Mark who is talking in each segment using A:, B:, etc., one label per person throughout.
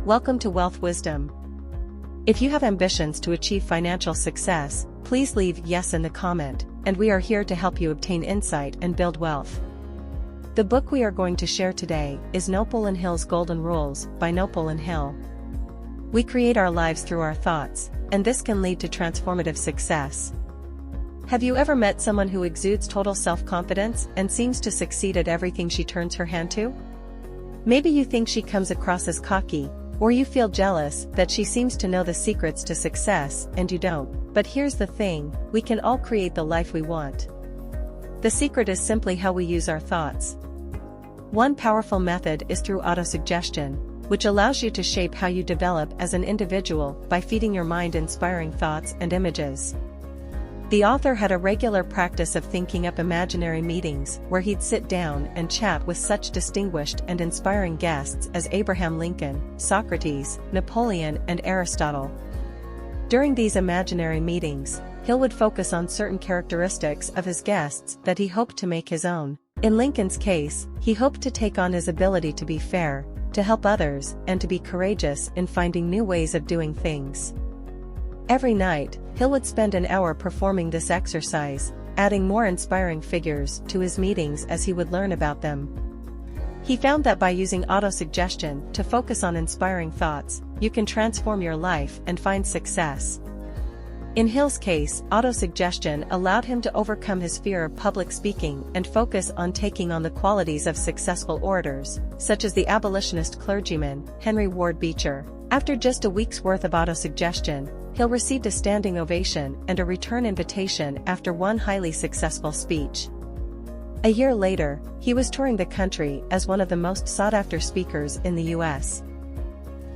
A: Welcome to Wealth Wisdom. If you have ambitions to achieve financial success, please leave yes in the comment, and we are here to help you obtain insight and build wealth. The book we are going to share today is Napoleon Hill's Golden Rules by Napoleon Hill. We create our lives through our thoughts, and this can lead to transformative success. Have you ever met someone who exudes total self-confidence and seems to succeed at everything she turns her hand to? Maybe you think she comes across as cocky, or you feel jealous that she seems to know the secrets to success and you don't. But here's the thing, we can all create the life we want. The secret is simply how we use our thoughts. One powerful method is through autosuggestion, which allows you to shape how you develop as an individual by feeding your mind inspiring thoughts and images. The author had a regular practice of thinking up imaginary meetings where he'd sit down and chat with such distinguished and inspiring guests as Abraham Lincoln, Socrates, Napoleon, and Aristotle. During these imaginary meetings, Hill would focus on certain characteristics of his guests that he hoped to make his own. In Lincoln's case, he hoped to take on his ability to be fair, to help others, and to be courageous in finding new ways of doing things. Every night, Hill would spend an hour performing this exercise, adding more inspiring figures to his meetings as he would learn about them. He found that by using autosuggestion to focus on inspiring thoughts, you can transform your life and find success. In Hill's case, autosuggestion allowed him to overcome his fear of public speaking and focus on taking on the qualities of successful orators, such as the abolitionist clergyman, Henry Ward Beecher. After just a week's worth of autosuggestion, Hill received a standing ovation and a return invitation after one highly successful speech. A year later, he was touring the country as one of the most sought-after speakers in the U.S.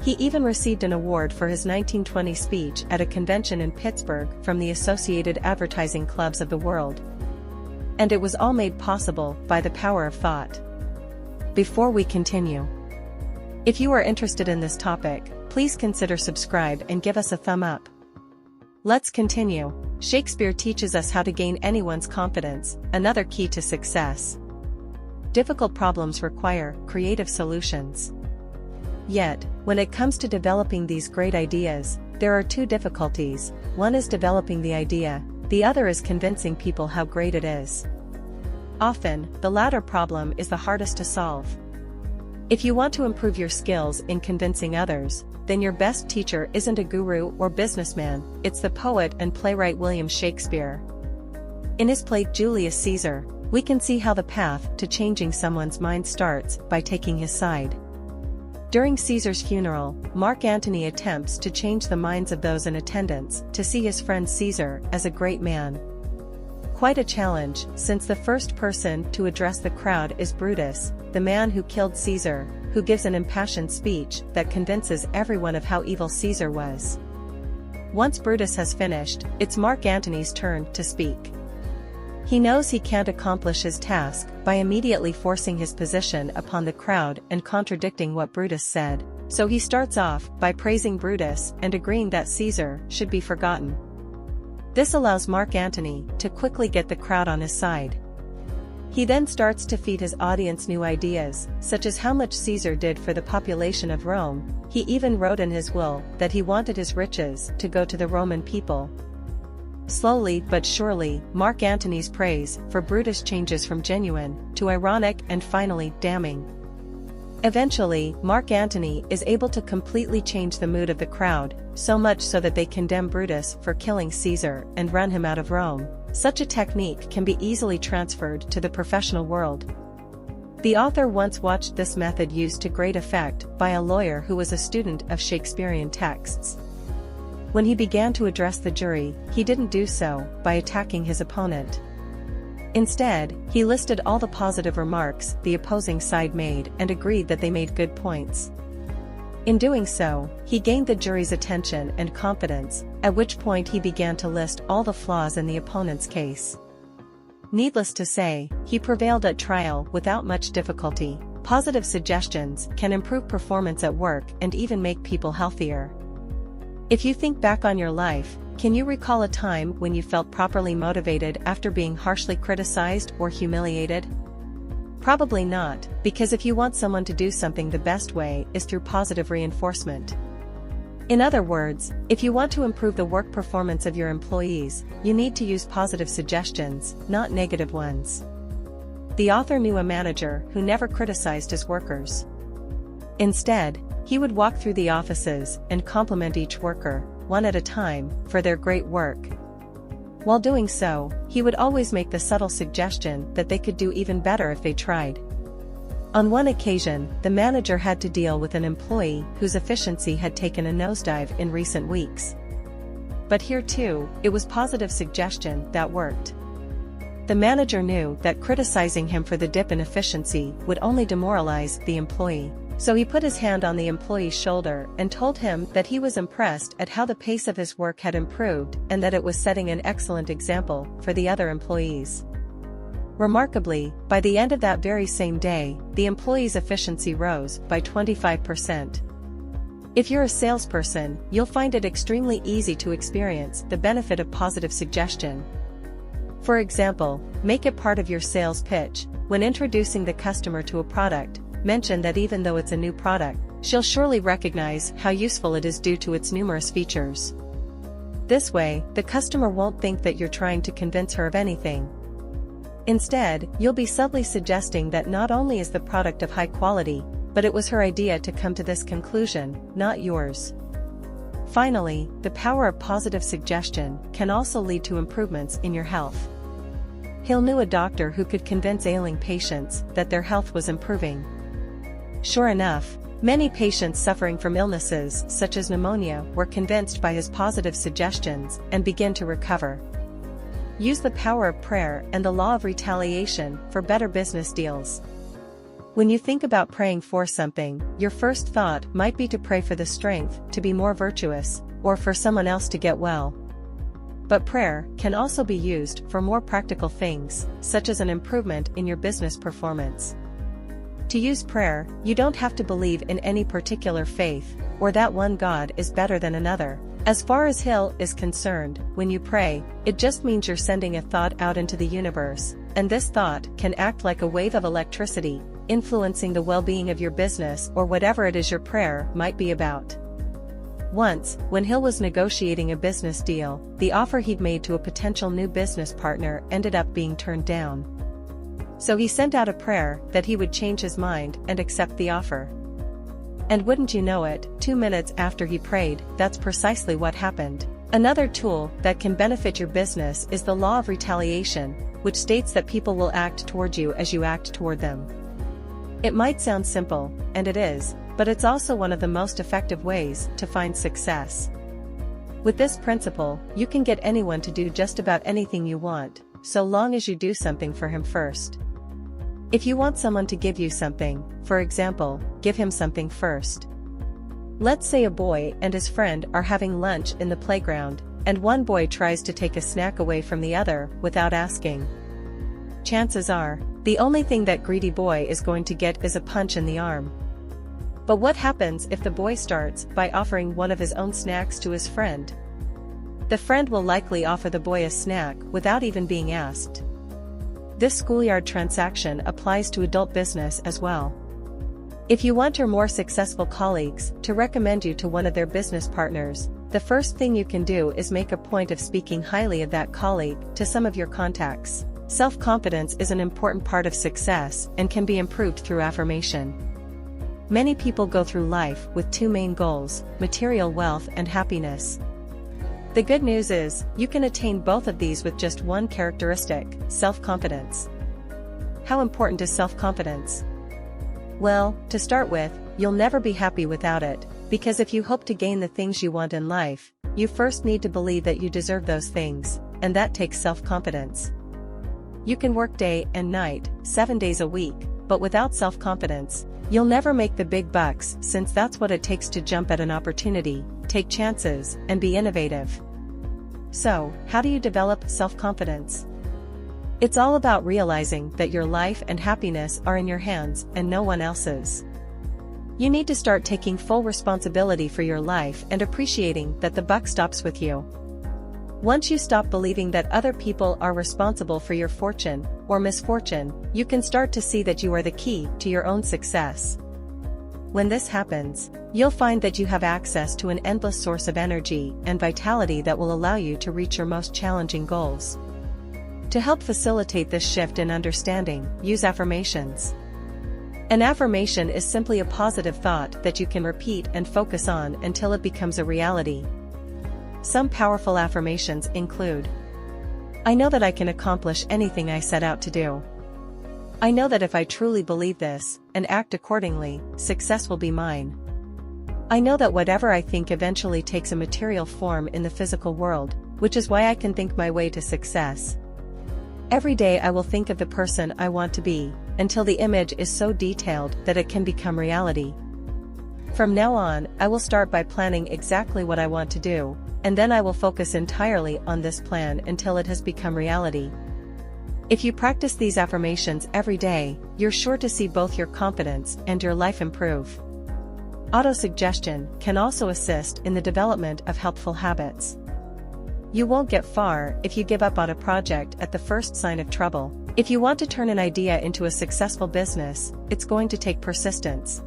A: He even received an award for his 1920 speech at a convention in Pittsburgh from the Associated Advertising Clubs of the World. And it was all made possible by the power of thought. Before we continue, if you are interested in this topic, please consider subscribe and give us a thumb up. Let's continue. Shakespeare teaches us how to gain anyone's confidence, another key to success. Difficult problems require creative solutions. Yet, when it comes to developing these great ideas, there are two difficulties. One is developing the idea, the other is convincing people how great it is. Often, the latter problem is the hardest to solve. If you want to improve your skills in convincing others, then your best teacher isn't a guru or businessman, it's the poet and playwright William Shakespeare. In his play Julius Caesar, we can see how the path to changing someone's mind starts by taking his side. During Caesar's funeral, Mark Antony attempts to change the minds of those in attendance to see his friend Caesar as a great man. Quite a challenge, since the first person to address the crowd is Brutus, the man who killed Caesar, who gives an impassioned speech that convinces everyone of how evil Caesar was. Once Brutus has finished, it's Mark Antony's turn to speak. He knows he can't accomplish his task by immediately forcing his position upon the crowd and contradicting what Brutus said, so he starts off by praising Brutus and agreeing that Caesar should be forgotten. This allows Mark Antony to quickly get the crowd on his side. He then starts to feed his audience new ideas, such as how much Caesar did for the population of Rome. He even wrote in his will that he wanted his riches to go to the Roman people. Slowly but surely, Mark Antony's praise for Brutus changes from genuine to ironic and finally damning. Eventually, Mark Antony is able to completely change the mood of the crowd, so much so that they condemn Brutus for killing Caesar and run him out of Rome. Such a technique can be easily transferred to the professional world. The author once watched this method used to great effect by a lawyer who was a student of Shakespearean texts. When he began to address the jury, he didn't do so by attacking his opponent. Instead, he listed all the positive remarks the opposing side made and agreed that they made good points. In doing so, he gained the jury's attention and confidence, at which point he began to list all the flaws in the opponent's case. Needless to say, he prevailed at trial without much difficulty. Positive suggestions can improve performance at work and even make people healthier. If you think back on your life, can you recall a time when you felt properly motivated after being harshly criticized or humiliated? Probably not, because if you want someone to do something, the best way is through positive reinforcement. In other words, if you want to improve the work performance of your employees, you need to use positive suggestions, not negative ones. The author knew a manager who never criticized his workers. Instead, he would walk through the offices and compliment each worker, one at a time, for their great work. While doing so, he would always make the subtle suggestion that they could do even better if they tried. On one occasion, the manager had to deal with an employee whose efficiency had taken a nosedive in recent weeks. But here too, it was positive suggestion that worked. The manager knew that criticizing him for the dip in efficiency would only demoralize the employee. So he put his hand on the employee's shoulder and told him that he was impressed at how the pace of his work had improved and that it was setting an excellent example for the other employees. Remarkably, by the end of that very same day, the employee's efficiency rose by 25%. If you're a salesperson, you'll find it extremely easy to experience the benefit of positive suggestion. For example, make it part of your sales pitch. When introducing the customer to a product, mention that even though it's a new product, she'll surely recognize how useful it is due to its numerous features. This way, the customer won't think that you're trying to convince her of anything. Instead, you'll be subtly suggesting that not only is the product of high quality, but it was her idea to come to this conclusion, not yours. Finally, the power of positive suggestion can also lead to improvements in your health. Hill knew a doctor who could convince ailing patients that their health was improving. Sure enough, many patients suffering from illnesses such as pneumonia were convinced by his positive suggestions and began to recover. Use the power of prayer and the law of retaliation for better business deals. When you think about praying for something, your first thought might be to pray for the strength to be more virtuous, or for someone else to get well. But prayer can also be used for more practical things, such as an improvement in your business performance. To use prayer, you don't have to believe in any particular faith, or that one God is better than another. As far as Hill is concerned, when you pray, it just means you're sending a thought out into the universe, and this thought can act like a wave of electricity, influencing the well-being of your business or whatever it is your prayer might be about. Once, when Hill was negotiating a business deal, the offer he'd made to a potential new business partner ended up being turned down. So he sent out a prayer that he would change his mind and accept the offer. And wouldn't you know it, 2 minutes after he prayed, that's precisely what happened. Another tool that can benefit your business is the law of retaliation, which states that people will act toward you as you act toward them. It might sound simple, and it is, but it's also one of the most effective ways to find success. With this principle, you can get anyone to do just about anything you want, so long as you do something for him first. If you want someone to give you something, for example, give him something first. Let's say a boy and his friend are having lunch in the playground, and one boy tries to take a snack away from the other without asking. Chances are, the only thing that greedy boy is going to get is a punch in the arm. But what happens if the boy starts by offering one of his own snacks to his friend? The friend will likely offer the boy a snack without even being asked. This schoolyard transaction applies to adult business as well. If you want your more successful colleagues to recommend you to one of their business partners, the first thing you can do is make a point of speaking highly of that colleague to some of your contacts. Self-confidence is an important part of success and can be improved through affirmation. Many people go through life with two main goals: material wealth and happiness. The good news is, you can attain both of these with just one characteristic: self-confidence. How important is self-confidence? Well, to start with, you'll never be happy without it, because if you hope to gain the things you want in life, you first need to believe that you deserve those things, and that takes self-confidence. You can work day and night, 7 days a week, but without self-confidence, you'll never make the big bucks, since that's what it takes to jump at an opportunity, take chances, and be innovative. So, how do you develop self-confidence? It's all about realizing that your life and happiness are in your hands and no one else's. You need to start taking full responsibility for your life and appreciating that the buck stops with you. Once you stop believing that other people are responsible for your fortune or misfortune, you can start to see that you are the key to your own success. When this happens, you'll find that you have access to an endless source of energy and vitality that will allow you to reach your most challenging goals. To help facilitate this shift in understanding, use affirmations. An affirmation is simply a positive thought that you can repeat and focus on until it becomes a reality. Some powerful affirmations include: I know that I can accomplish anything I set out to do. I know that if I truly believe this, and act accordingly, success will be mine. I know that whatever I think eventually takes a material form in the physical world, which is why I can think my way to success. Every day I will think of the person I want to be, until the image is so detailed that it can become reality. From now on, I will start by planning exactly what I want to do, and then I will focus entirely on this plan until it has become reality. If you practice these affirmations every day, you're sure to see both your confidence and your life improve. Autosuggestion can also assist in the development of helpful habits. You won't get far if you give up on a project at the first sign of trouble. If you want to turn an idea into a successful business, it's going to take persistence.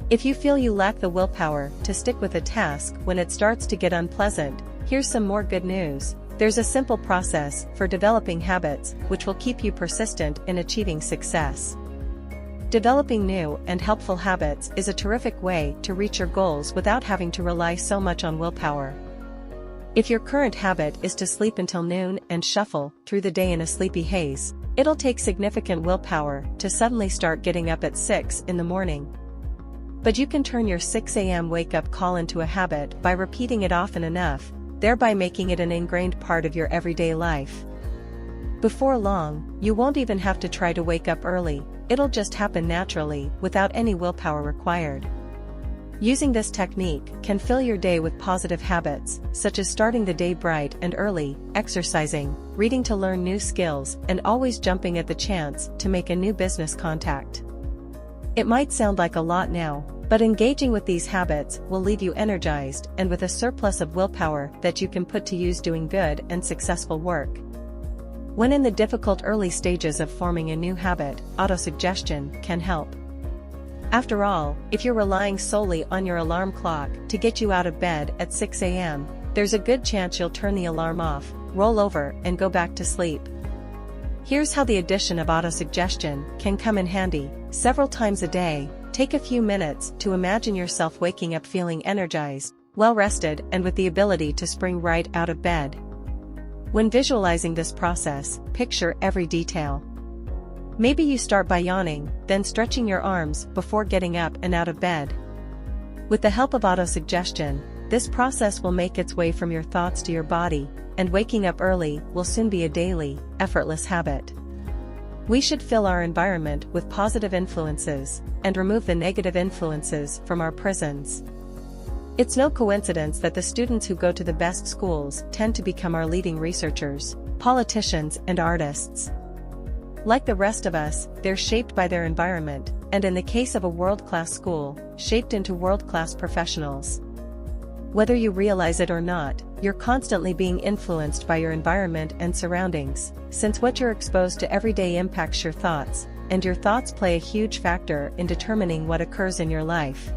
A: If you feel you lack the willpower to stick with a task when it starts to get unpleasant, here's some more good news. There's a simple process for developing habits which will keep you persistent in achieving success. Developing new and helpful habits is a terrific way to reach your goals without having to rely so much on willpower. If your current habit is to sleep until noon and shuffle through the day in a sleepy haze, it'll take significant willpower to suddenly start getting up at 6 in the morning. But you can turn your 6 a.m. wake-up call into a habit by repeating it often enough, thereby making it an ingrained part of your everyday life. Before long, you won't even have to try to wake up early, it'll just happen naturally without any willpower required. Using this technique can fill your day with positive habits, such as starting the day bright and early, exercising, reading to learn new skills, and always jumping at the chance to make a new business contact. It might sound like a lot now, but engaging with these habits will leave you energized and with a surplus of willpower that you can put to use doing good and successful work. When in the difficult early stages of forming a new habit, autosuggestion can help. After all, if you're relying solely on your alarm clock to get you out of bed at 6 a.m., there's a good chance you'll turn the alarm off, roll over, and go back to sleep. Here's how the addition of autosuggestion can come in handy. Several times a day, take a few minutes to imagine yourself waking up feeling energized, well-rested, and with the ability to spring right out of bed. When visualizing this process, picture every detail. Maybe you start by yawning, then stretching your arms before getting up and out of bed. With the help of autosuggestion, this process will make its way from your thoughts to your body, and waking up early will soon be a daily, effortless habit. We should fill our environment with positive influences, and remove the negative influences from our prisons. It's no coincidence that the students who go to the best schools tend to become our leading researchers, politicians, and artists. Like the rest of us, they're shaped by their environment, and in the case of a world-class school, shaped into world-class professionals. Whether you realize it or not, you're constantly being influenced by your environment and surroundings, since what you're exposed to every day impacts your thoughts, and your thoughts play a huge factor in determining what occurs in your life.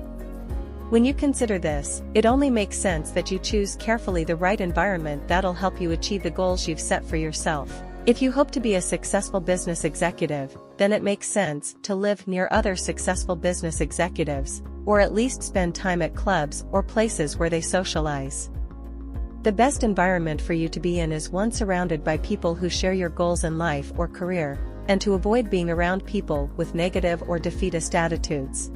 A: When you consider this, it only makes sense that you choose carefully the right environment that'll help you achieve the goals you've set for yourself. If you hope to be a successful business executive, then it makes sense to live near other successful business executives, or at least spend time at clubs or places where they socialize. The best environment for you to be in is one surrounded by people who share your goals in life or career, and to avoid being around people with negative or defeatist attitudes.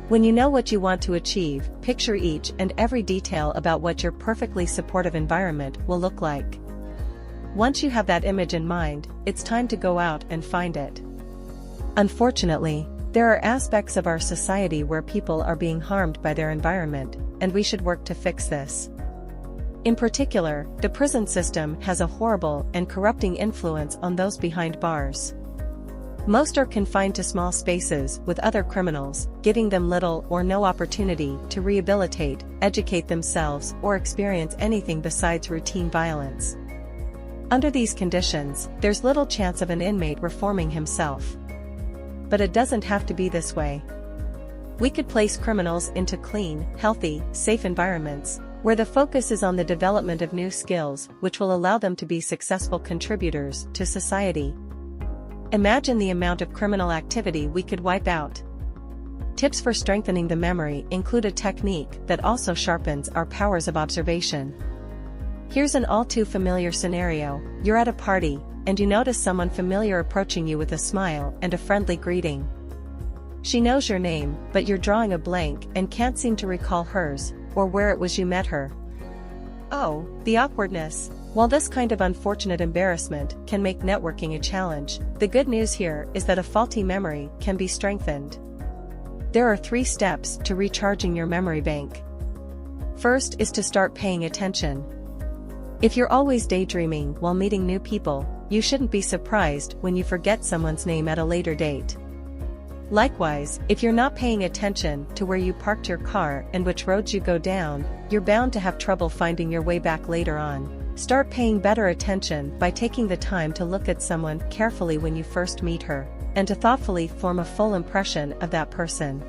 A: When you know what you want to achieve, picture each and every detail about what your perfectly supportive environment will look like. Once you have that image in mind, it's time to go out and find it. Unfortunately, there are aspects of our society where people are being harmed by their environment, and we should work to fix this. In particular, the prison system has a horrible and corrupting influence on those behind bars. Most are confined to small spaces with other criminals, giving them little or no opportunity to rehabilitate, educate themselves, or experience anything besides routine violence. Under these conditions, there's little chance of an inmate reforming himself. But it doesn't have to be this way. We could place criminals into clean, healthy, safe environments, where the focus is on the development of new skills which will allow them to be successful contributors to society. Imagine the amount of criminal activity we could wipe out. Tips for strengthening the memory include a technique that also sharpens our powers of observation. Here's an all-too-familiar scenario. You're at a party, and you notice someone familiar approaching you with a smile and a friendly greeting. She knows your name, but you're drawing a blank and can't seem to recall hers, or where it was you met her. Oh, the awkwardness. While this kind of unfortunate embarrassment can make networking a challenge, the good news here is that a faulty memory can be strengthened. There are 3 steps to recharging your memory bank. First is to start paying attention. If you're always daydreaming while meeting new people, you shouldn't be surprised when you forget someone's name at a later date. Likewise, if you're not paying attention to where you parked your car and which roads you go down, you're bound to have trouble finding your way back later on. Start paying better attention by taking the time to look at someone carefully when you first meet her, and to thoughtfully form a full impression of that person.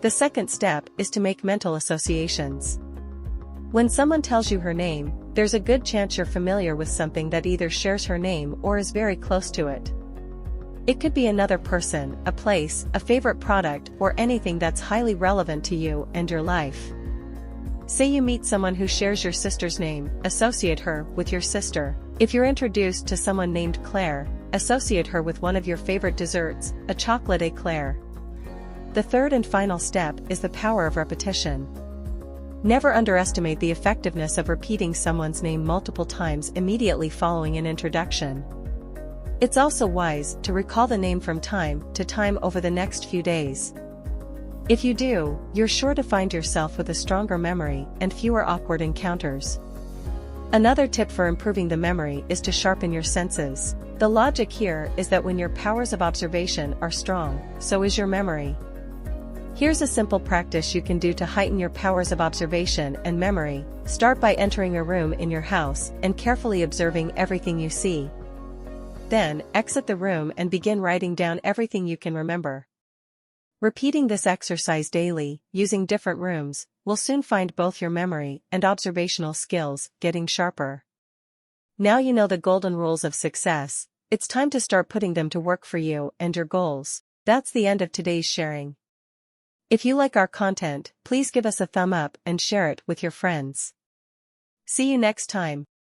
A: The second step is to make mental associations. When someone tells you her name, there's a good chance you're familiar with something that either shares her name or is very close to it. It could be another person, a place, a favorite product, or anything that's highly relevant to you and your life. Say you meet someone who shares your sister's name, associate her with your sister. If you're introduced to someone named Claire, associate her with one of your favorite desserts, a chocolate eclair. The third and final step is the power of repetition. Never underestimate the effectiveness of repeating someone's name multiple times immediately following an introduction. It's also wise to recall the name from time to time over the next few days. If you do, you're sure to find yourself with a stronger memory and fewer awkward encounters. Another tip for improving the memory is to sharpen your senses. The logic here is that when your powers of observation are strong, so is your memory. Here's a simple practice you can do to heighten your powers of observation and memory. Start by entering a room in your house and carefully observing everything you see. Then, exit the room and begin writing down everything you can remember. Repeating this exercise daily, using different rooms, will soon find both your memory and observational skills getting sharper. Now you know the golden rules of success. It's time to start putting them to work for you and your goals. That's the end of today's sharing. If you like our content, please give us a thumb up and share it with your friends. See you next time.